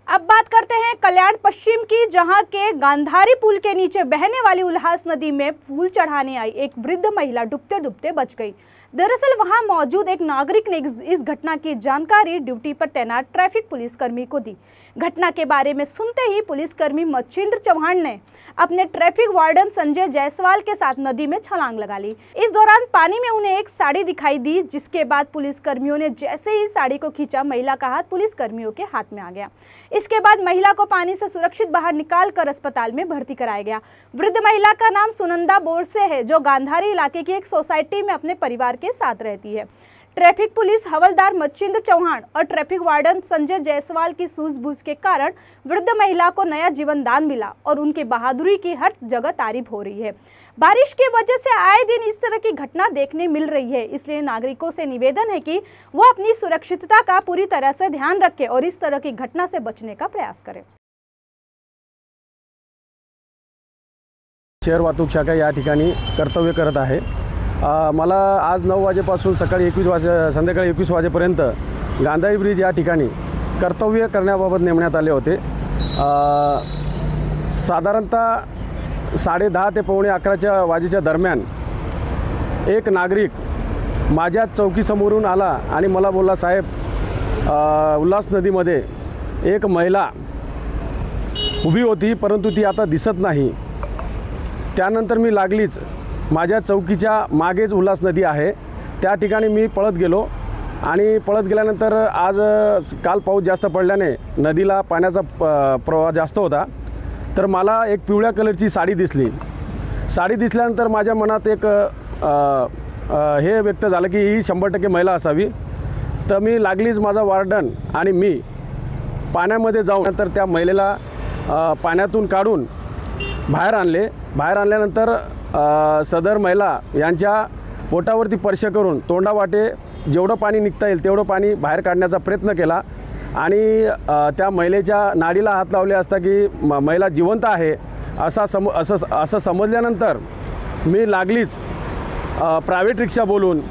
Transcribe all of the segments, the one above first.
अब बात करते हैं कल्याण पश्चिम की, जहां के गांधारी पुल के नीचे बहने वाली उल्हास नदी में फूल चढ़ाने आई एक वृद्ध महिला डूबते डूबते बच गई। दरअसल वहां मौजूद एक नागरिक ने इस घटना की जानकारी ड्यूटी पर तैनात ट्रैफिक पुलिसकर्मी को दी। घटना के बारे में सुनते ही पुलिसकर्मी मच्छिंद्र चौहान ने अपने ट्रैफिक वार्डन संजय जायसवाल के साथ नदी में छलांग लगा ली। इस दौरान पानी में उन्हें एक साड़ी दिखाई दी, जिसके बाद पुलिसकर्मियों ने जैसे ही साड़ी को खींचा, महिला का हाथ पुलिसकर्मियों के हाथ में आ गया। इसके बाद महिला को पानी से सुरक्षित बाहर निकालकर अस्पताल में भर्ती कराया गया। वृद्ध महिला का नाम सुनंदा बोरसे है, जो गांधारी इलाके की एक सोसाइटी में अपने परिवार के साथ रहती है। ट्रैफिक पुलिस हवलदार मच्छिंद्र चौहान और ट्रैफिक वार्डन संजय जायसवाल की सूझबूझ के कारण वृद्ध महिला को नया जीवन दान मिला और उनकी बहादुरी की हर जगह तारीफ हो रही है। बारिश की वजह से आए दिन इस तरह की घटना देखने मिल रही है, इसलिए नागरिकों से निवेदन है कि वो अपनी सुरक्षितता का पूरी तरह से ध्यान रखें और इस तरह की घटना से बचने का प्रयास करें। शहर वाहतूक शाखा या ठिकाणी कर्तव्य करत आहे। मला आज 9 वाजेपासून संध्याकाळी 21 वाजेपर्यंत गांधारी ब्रिज या ठिकाणी कर्तव्य करण्याबाबत नेमण्यात आले होते। साधारणतः 10:30 ते 11:15 वाजेच्या दरम्यान एक नागरिक माझ्या चौकीसमोरून आला आणि मला बोलला, साहेब, उल्हास नदीमध्ये एक महिला उभी होती, परंतु ती आता दिसत नाही। त्यानंतर मी लागलीच माझ्या चौकीच्या मागेच उल्हास नदी आहे, त्या ठिकाणी मी पळत गेलो आणि पळत गेल्यानंतर आज काल पाऊस जास्त पडल्याने नदीला पाण्याचा प्रवाह जास्त होता, तर मला एक पिवळ्या कलरची साडी दिसली। साडी दिसल्यानंतर माझ्या मनात एक हे व्यक्त झालं की ही 100% महिला असावी। तर मी लागलीच माझा वार्डन आणि मी पाण्यामध्ये जाऊन नंतर त्या महिलेला पाण्यातून काढून बाहेर आणले। बाहेर आणल्यानंतर सदर महिला यांच्या पोटावरती स्पर्श करून तोंडावाटे जेवढं पाणी निघता येईल तेवढं पाणी बाहेर काढण्याचा प्रयत्न केला आणि त्या महिलेच्या नाडीला हात लावले असता की महिला जिवंत आहे असं समजल्यानंतर मी लागलीच प्रायव्हेट रिक्षा बोलून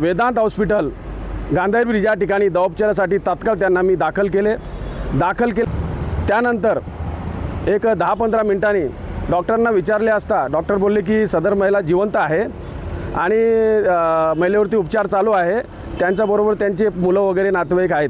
वेदांत हॉस्पिटल गांधारी ब्रिज या ठिकाणी दवापचारासाठी तात्काळ त्यांना मी दाखल केले। त्यानंतर एक 10-15 मिनिटांनी डॉक्टरांना विचारले असता डॉक्टर बोलले की सदर महिला जिवंत आहे आणि महिलेवरती उपचार चालू आहे, त्यांच्याबरोबर त्यांचे मुलं वगैरे नातेवाईक आहेत।